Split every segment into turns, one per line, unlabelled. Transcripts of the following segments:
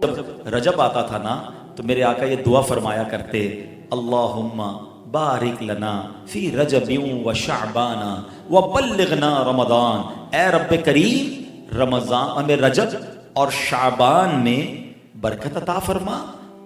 جب رجب آتا تھا نا تو میرے آقا یہ دعا فرمایا کرتے، اللہم بارک لنا فی رجب و شعبان و بلغنا رمضان، اے رب کریم رمضان ہمیں رجب اور شعبان میں برکت عطا فرما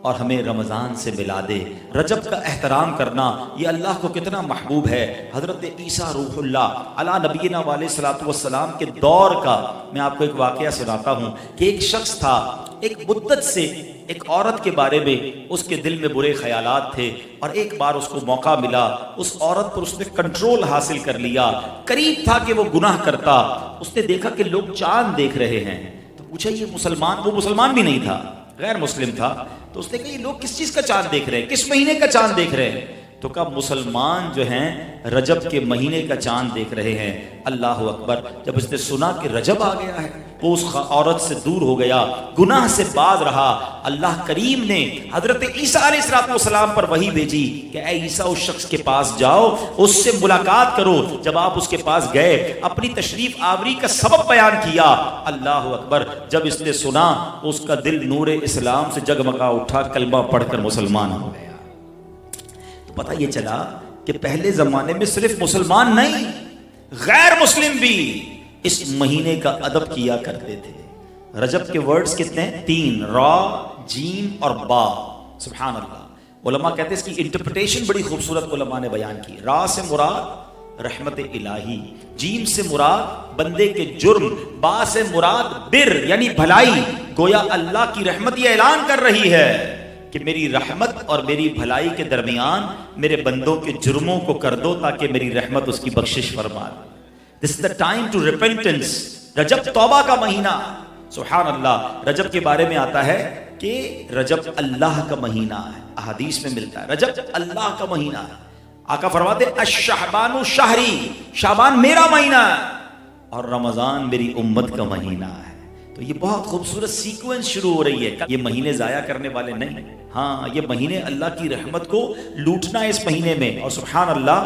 اور ہمیں رمضان سے ملا دے۔ رجب کا احترام کرنا یہ اللہ کو کتنا محبوب ہے۔ حضرت عیسیٰ روح اللہ علی نبینا علیہ الصلوۃ والسلام کے دور کا میں آپ کو ایک واقعہ سناتا ہوں کہ ایک شخص تھا، ایک مدت سے ایک عورت کے بارے میں اس کے دل میں برے خیالات تھے، اور ایک بار اس کو موقع ملا، اس عورت پر اس نے کنٹرول حاصل کر لیا۔ قریب تھا کہ وہ گناہ کرتا، اس نے دیکھا کہ لوگ چاند دیکھ رہے ہیں تو پوچھا یہ مسلمان، وہ مسلمان بھی نہیں تھا، غیر مسلم تھا، تو اس نے کہا یہ لوگ کس چیز کا چاند دیکھ رہے ہیں، کس مہینے کا چاند دیکھ رہے ہیں؟ تو کہا مسلمان جو ہیں رجب کے مہینے کا چاند دیکھ رہے ہیں۔ اللہ اکبر! جب اس نے سنا کہ رجب آ گیا ہے وہ اس عورت سے دور ہو گیا، گناہ سے باز رہا۔ اللہ کریم نے حضرت عیسیٰ علیہ السلام پر وحی بھیجی کہ اے عیسیٰ اس شخص کے پاس جاؤ، اس سے ملاقات کرو۔ جب آپ اس کے پاس گئے، اپنی تشریف آوری کا سبب بیان کیا۔ اللہ اکبر! جب اس نے سنا اس کا دل نور اسلام سے جگمگا اٹھا، کلمہ پڑھ کر مسلمان ہو گیا۔ پتہ یہ چلا کہ پہلے زمانے میں صرف مسلمان نہیں، غیر مسلم بھی اس مہینے کا ادب کیا کرتے تھے۔ رجب کے ورڈز کتنے ہیں؟ 3، را، جیم اور با۔ سبحان اللہ! علماء کہتے ہیں اس کی انٹرپریٹیشن بڑی خوبصورت علماء نے بیان کی۔ را سے مراد رحمت الہی، جیم سے مراد بندے کے جرم، با سے مراد بر یعنی بھلائی۔ گویا اللہ کی رحمت یہ اعلان کر رہی ہے کہ میری رحمت اور میری بھلائی کے درمیان میرے بندوں کے جرموں کو کر دو تاکہ میری رحمت اس کی بخشش فرما دے۔ This is the time to repentance۔ رجب توبہ کا مہینہ۔ سبحان اللہ! رجب کے بارے میں آتا ہے کہ رجب اللہ کا مہینہ ہے، احادیث میں ملتا ہے رجب اللہ کا مہینہ ہے۔ آقا فرماتے الشعبان شہری، شعبان میرا مہینہ ہے اور رمضان میری امت کا مہینہ ہے۔ تو یہ بہت خوبصورت سیکوینس شروع ہو رہی ہے۔ یہ مہینے ضائع کرنے والے نہیں، ہاں یہ مہینے اللہ کی رحمت کو لوٹنا ہے اس مہینے میں۔ اور سبحان اللہ!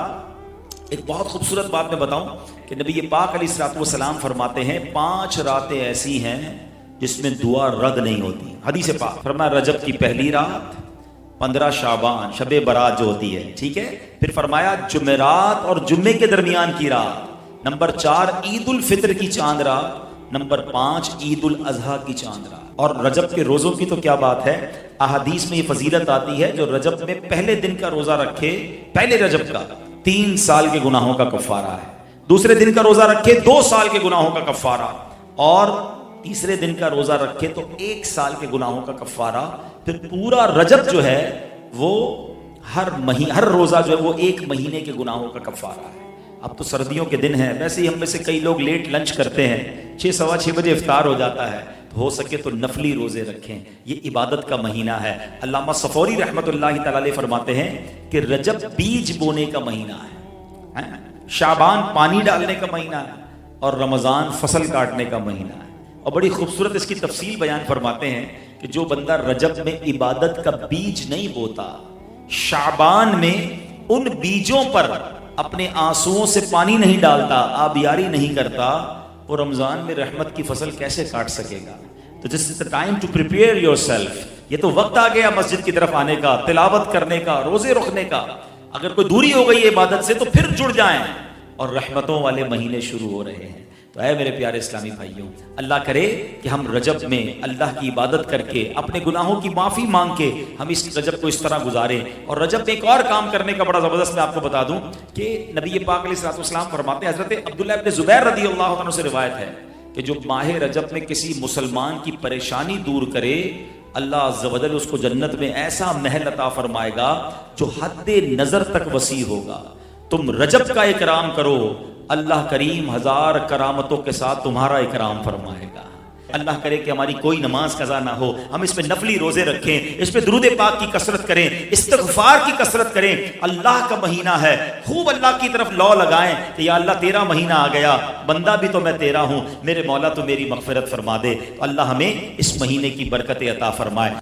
ایک بہت خوبصورت بات میں بتاؤں کہ نبی پاک علیہ الصلوۃ والسلام فرماتے ہیں 5 راتیں ایسی ہیں جس میں دعا رد نہیں ہوتی۔ حدیث پاک فرمایا رجب کی پہلی رات، 15 شعبان شب برات جو ہوتی ہے، ٹھیک ہے، پھر فرمایا جمعرات اور جمعے کے درمیان کی رات، نمبر 4 عید الفطر کی چاند رات، نمبر 5 عید الاضحیٰ کی چاند رات۔ اور رجب کے روزوں کی تو کیا بات ہے، احادیث میں یہ فضیلت آتی ہے جو رجب میں پہلے دن کا روزہ رکھے، پہلے رجب کا 3 سال کے گناہوں کا کفارہ ہے، دوسرے دن کا روزہ رکھے 2 سال کے گناہوں کا کفارہ، اور تیسرے دن کا روزہ رکھے تو 1 سال کے گناہوں کا کفارہ۔ پھر پورا رجب جو ہے وہ ہر روزہ جو ہے وہ 1 مہینے کے گناہوں کا کفارہ ہے۔ اب تو سردیوں کے دن ہیں، ویسے ہی ہم میں سے کئی لوگ لیٹ لنچ کرتے ہیں، 6 سوا 6 بجے افطار ہو جاتا ہے، تو ہو سکے تو نفلی روزے رکھیں، یہ عبادت کا مہینہ ہے۔ علامہ صفوری رحمۃ اللہ تعالی علیہ فرماتے ہیں کہ رجب بیج بونے کا مہینہ ہے، شعبان پانی ڈالنے کا مہینہ ہے، اور رمضان فصل کاٹنے کا مہینہ ہے۔ اور بڑی خوبصورت اس کی تفصیل بیان فرماتے ہیں کہ جو بندہ رجب میں عبادت کا بیج نہیں بوتا، شعبان میں ان بیجوں پر اپنے آنسوؤں سے پانی نہیں ڈالتا، آبیاری نہیں کرتا، وہ رمضان میں رحمت کی فصل کیسے کاٹ سکے گا؟ تو دس از the time to prepare yourself۔ یہ تو وقت آ گیا مسجد کی طرف آنے کا، تلاوت کرنے کا، روزے رکھنے کا۔ اگر کوئی دوری ہو گئی ہے عبادت سے تو پھر جڑ جائیں، اور رحمتوں والے مہینے شروع ہو رہے ہیں۔ تو اے میرے پیارے اسلامی بھائیوں، اللہ کرے کہ ہم رجب میں اللہ کی عبادت کر کے، اپنے گناہوں کی معافی مانگ کے ہم اس رجب کو اس طرح گزاریں۔ اور رجب میں ایک اور کام کرنے کا بڑا زبردست میں آپ کو بتا دوں کہ نبی پاک علیہ الصلوۃ والسلام فرماتے ہیں، حضرت عبداللہ ابن زبیر رضی اللہ عنہ سے روایت ہے کہ جو ماہ رجب میں کسی مسلمان کی پریشانی دور کرے، اللہ عز و جل اس کو جنت میں ایسا محل عطا فرمائے گا جو حد نظر تک وسیع ہوگا۔ تم رجب کا اکرام کرو، اللہ کریم 1000 کرامتوں کے ساتھ تمہارا اکرام فرمائے گا۔ اللہ کرے کہ ہماری کوئی نماز قضا نہ ہو، ہم اس پہ نفلی روزے رکھیں، اس پہ درود پاک کی کثرت کریں، استغفار کی کثرت کریں۔ اللہ کا مہینہ ہے، خوب اللہ کی طرف لو لگائیں کہ یا اللہ تیرا مہینہ آ گیا، بندہ بھی تو میں تیرا ہوں، میرے مولا تو میری مغفرت فرما دے۔ اللہ ہمیں اس مہینے کی برکت عطا فرمائے۔